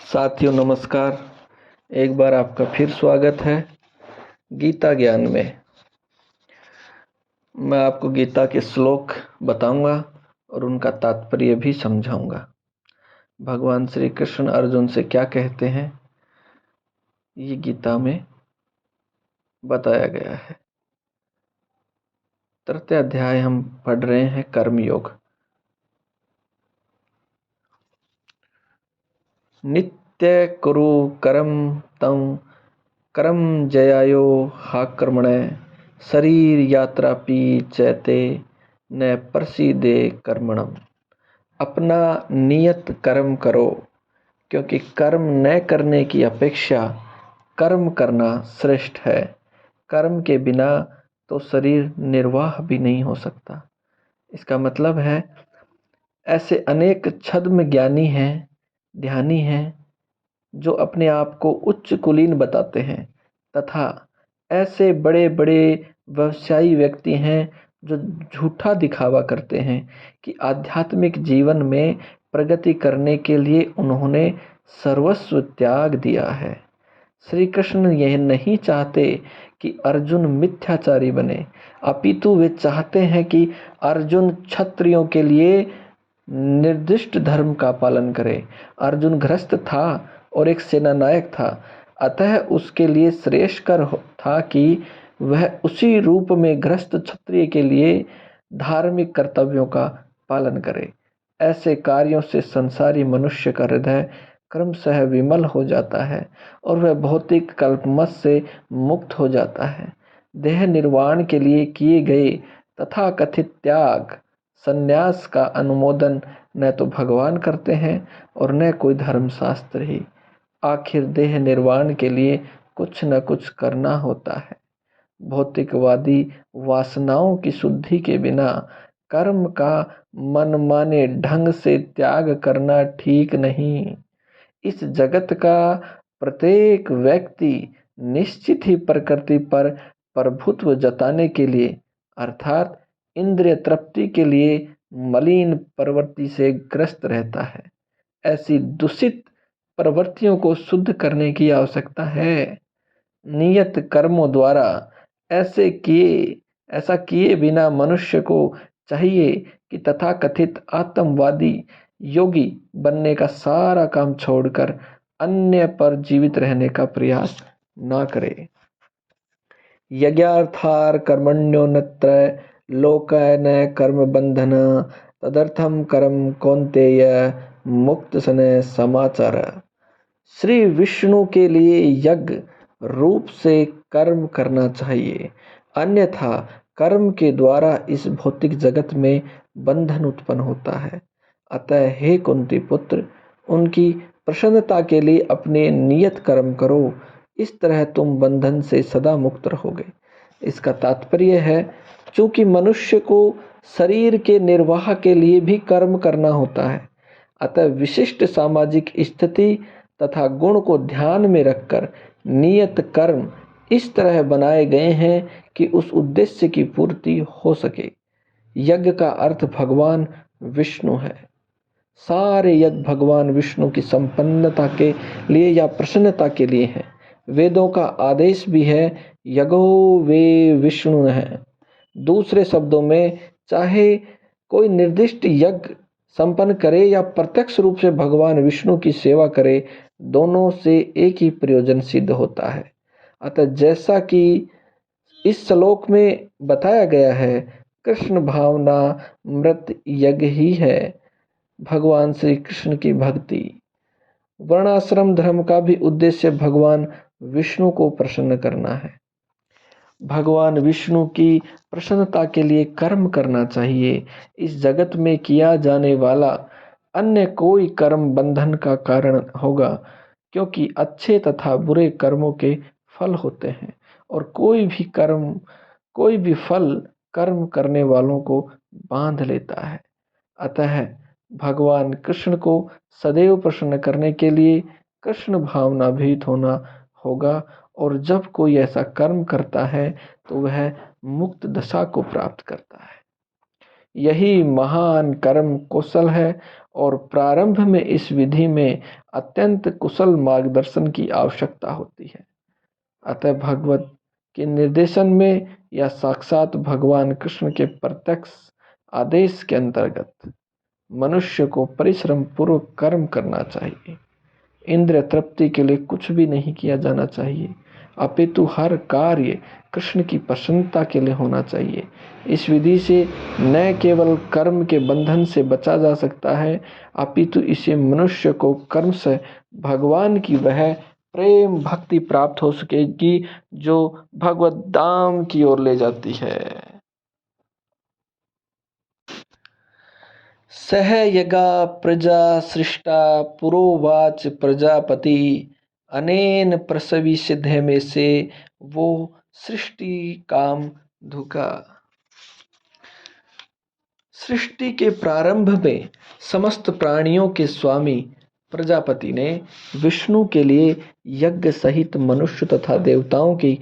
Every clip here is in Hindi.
साथियों नमस्कार। एक बार आपका फिर स्वागत है गीता ज्ञान में। मैं आपको गीता के श्लोक बताऊंगा और उनका तात्पर्य भी समझाऊंगा। भगवान श्री कृष्ण अर्जुन से क्या कहते हैं ये गीता में बताया गया है। तृतीय अध्याय हम पढ़ रहे हैं कर्मयोग। नित्य कुरु कर्म तं कर्म जयायो हाकर्मणे शरीर यात्रा पी चैते न प्रसीदे कर्मणम। अपना नियत कर्म करो, क्योंकि कर्म न करने की अपेक्षा कर्म करना श्रेष्ठ है। कर्म के बिना तो शरीर निर्वाह भी नहीं हो सकता। इसका मतलब है ऐसे अनेक छद्म ज्ञानी हैं, ध्यानी हैं, जो अपने आप को उच्च कुलीन बताते हैं, तथा ऐसे बड़े बड़े व्यवसायी व्यक्ति हैं जो झूठा दिखावा करते हैं कि आध्यात्मिक जीवन में प्रगति करने के लिए उन्होंने सर्वस्व त्याग दिया है। श्री कृष्ण यह नहीं चाहते कि अर्जुन मिथ्याचारी बने, अपितु वे चाहते हैं कि अर्जुन क्षत्रियों के लिए निर्दिष्ट धर्म का पालन करे। अर्जुन गृहस्थ था और एक सेना नायक था, अतः उसके लिए श्रेयस्कर था कि वह उसी रूप में गृहस्थ क्षत्रिय के लिए धार्मिक कर्तव्यों का पालन करे। ऐसे कार्यों से संसारी मनुष्य का हृदय क्रमशः विमल हो जाता है और वह भौतिक कल्पमत से मुक्त हो जाता है। देह निर्वाण के लिए किए गए तथा कथित त्याग संन्यास का अनुमोदन न तो भगवान करते हैं और न कोई धर्मशास्त्र ही। आखिर देह निर्वाण के लिए कुछ न कुछ करना होता है। भौतिकवादी वासनाओं की शुद्धि के बिना कर्म का मनमाने ढंग से त्याग करना ठीक नहीं। इस जगत का प्रत्येक व्यक्ति निश्चित ही प्रकृति पर प्रभुत्व जताने के लिए अर्थात इंद्रिय तृप्ति के लिए मलिन प्रवृत्ति से ग्रस्त रहता है। ऐसी दूषित प्रवृत्तियों को शुद्ध करने की आवश्यकता है। नियत कर्मों द्वारा ऐसा किए बिना मनुष्य को चाहिए कि तथाकथित आत्मवादी योगी बनने का सारा काम छोड़कर अन्य पर जीवित रहने का प्रयास ना करे। यज्ञार्थार कर्मण्योऽन्यत्र लोकाय न कर्म बंधन तदर्थम कर्म कौन्तेय मुक्त सने समाचार। श्री विष्णु के लिए यज्ञ रूप से कर्म करना चाहिए, अन्यथा कर्म के द्वारा इस भौतिक जगत में बंधन उत्पन्न होता है। अतः हे कुंती पुत्र, उनकी प्रसन्नता के लिए अपने नियत कर्म करो, इस तरह तुम बंधन से सदा मुक्त रहोगे। इसका तात्पर्य है, चूंकि मनुष्य को शरीर के निर्वाह के लिए भी कर्म करना होता है, अतः विशिष्ट सामाजिक स्थिति तथा गुण को ध्यान में रखकर नियत कर्म इस तरह बनाए गए हैं कि उस उद्देश्य की पूर्ति हो सके। यज्ञ का अर्थ भगवान विष्णु है। सारे यज्ञ भगवान विष्णु की संपन्नता के लिए या प्रसन्नता के लिए है। वेदों का आदेश भी है, यज्ञो वे विष्णु है। दूसरे शब्दों में, चाहे कोई निर्दिष्ट यज्ञ संपन्न करे या प्रत्यक्ष रूप से भगवान विष्णु की सेवा करे, दोनों से एक ही प्रयोजन सिद्ध होता है। अतः जैसा कि इस श्लोक में बताया गया है, कृष्ण भावना मृत यज्ञ ही है। भगवान श्री कृष्ण की भक्ति, वर्णाश्रम धर्म का भी उद्देश्य भगवान विष्णु को प्रसन्न करना है। भगवान विष्णु की प्रसन्नता के लिए कर्म करना चाहिए। इस जगत में किया जाने वाला अन्य कोई कर्म बंधन का कारण होगा, क्योंकि अच्छे तथा बुरे कर्मों के फल होते हैं और कोई भी फल कर्म करने वालों को बांध लेता है। अतः भगवान कृष्ण को सदैव प्रसन्न करने के लिए कृष्ण भावना भीत होना होगा, और जब कोई ऐसा कर्म करता है तो वह मुक्त दशा को प्राप्त करता है। यही महान कर्म कौशल है और प्रारंभ में इस विधि में अत्यंत कुशल मार्गदर्शन की आवश्यकता होती है। अतः भगवत के निर्देशन में या साक्षात भगवान कृष्ण के प्रत्यक्ष आदेश के अंतर्गत मनुष्य को परिश्रम पूर्वक कर्म करना चाहिए। इंद्रिय तृप्ति के लिए कुछ भी नहीं किया जाना चाहिए, अपितु हर कार्य कृष्ण की प्रसन्नता के लिए होना चाहिए। इस विधि से न केवल कर्म के बंधन से बचा जा सकता है, अपितु इसे मनुष्य को कर्म से भगवान की वह प्रेम भक्ति प्राप्त हो सकेगी जो भगवत धाम की ओर ले जाती है। सह यगा प्रजा सृष्टा पुरोवाच प्रजापति अनेन प्रसवी सिद्ध में से वो सृष्टि काम धुका। सृष्टि के प्रारंभ में समस्त प्राणियों के स्वामी प्रजापति ने विष्णु के लिए यज्ञ सहित मनुष्य तथा देवताओं की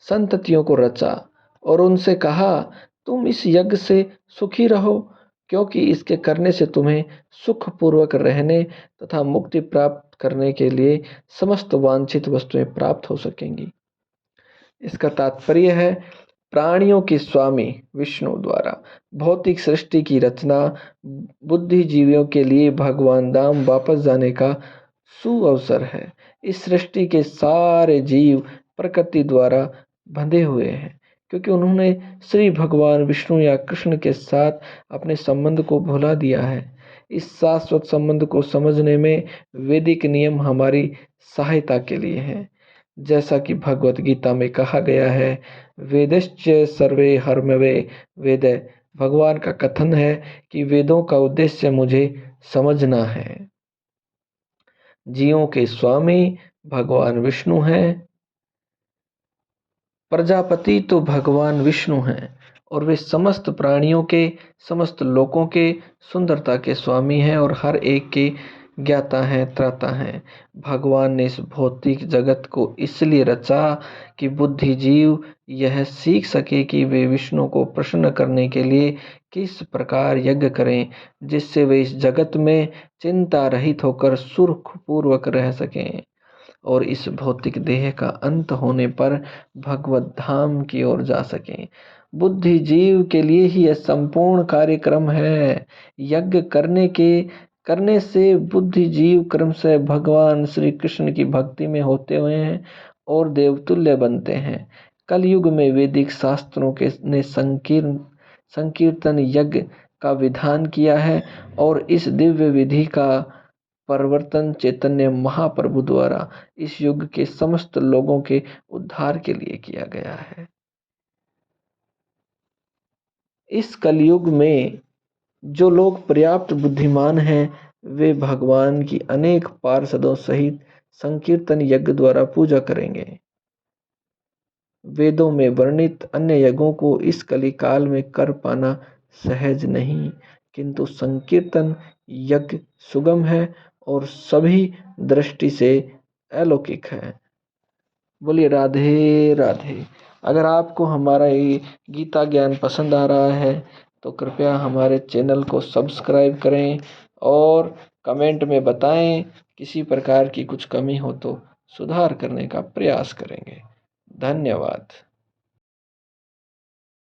संततियों को रचा और उनसे कहा, तुम इस यज्ञ से सुखी रहो, क्योंकि इसके करने से तुम्हें सुख पूर्वक रहने तथा मुक्ति प्राप्त करने के लिए समस्त वांछित वस्तुएं प्राप्त हो सकेंगी। इसका तात्पर्य है, प्राणियों के स्वामी विष्णु द्वारा भौतिक सृष्टि की रचना बुद्धिजीवियों के लिए भगवान धाम वापस जाने का सुअवसर है। इस सृष्टि के सारे जीव प्रकृति द्वारा बंधे हुए हैं, क्योंकि उन्होंने श्री भगवान विष्णु या कृष्ण के साथ अपने संबंध को भुला दिया है। इस शाश्वत संबंध को समझने में वैदिक नियम हमारी सहायता के लिए हैं। जैसा कि भगवत गीता में कहा गया है, वेदश्च सर्वे हर्मवे वेद। भगवान का कथन है कि वेदों का उद्देश्य मुझे समझना है। जीवों के स्वामी भगवान विष्णु हैं। प्रजापति तो भगवान विष्णु हैं और वे समस्त प्राणियों के, समस्त लोकों के सुंदरता के स्वामी हैं और हर एक के ज्ञाता हैं, त्राता हैं। भगवान ने इस भौतिक जगत को इसलिए रचा कि बुद्धिजीव यह सीख सके कि वे विष्णु को प्रसन्न करने के लिए किस प्रकार यज्ञ करें, जिससे वे इस जगत में चिंता रहित होकर सुखपूर्वक रह सकें और इस भौतिक देह का अंत होने पर भगवत धाम की ओर जा सकें। बुद्धिजीव के लिए ही यह संपूर्ण कार्यक्रम है। यज्ञ करने से बुद्धिजीव क्रम से भगवान श्री कृष्ण की भक्ति में होते हुए हैं और देवतुल्य बनते हैं। कलयुग में वैदिक शास्त्रों के ने संकीर्तन यज्ञ का विधान किया है और इस दिव्य विधि का परिवर्तन चैतन्य महाप्रभु द्वारा इस युग के समस्त लोगों के उद्धार के लिए किया गया है। इस कलयुग में जो लोग पर्याप्त बुद्धिमान हैं, वे भगवान की अनेक पार्षदों सहित संकीर्तन यज्ञ द्वारा पूजा करेंगे। वेदों में वर्णित अन्य यज्ञों को इस कली काल में कर पाना सहज नहीं, किंतु संकीर्तन यज्ञ सुगम है और सभी दृष्टि से अलौकिक है। बोलिए राधे राधे। अगर आपको हमारा ये गीता ज्ञान पसंद आ रहा है तो कृपया हमारे चैनल को सब्सक्राइब करें और कमेंट में बताएं। किसी प्रकार की कुछ कमी हो तो सुधार करने का प्रयास करेंगे। धन्यवाद।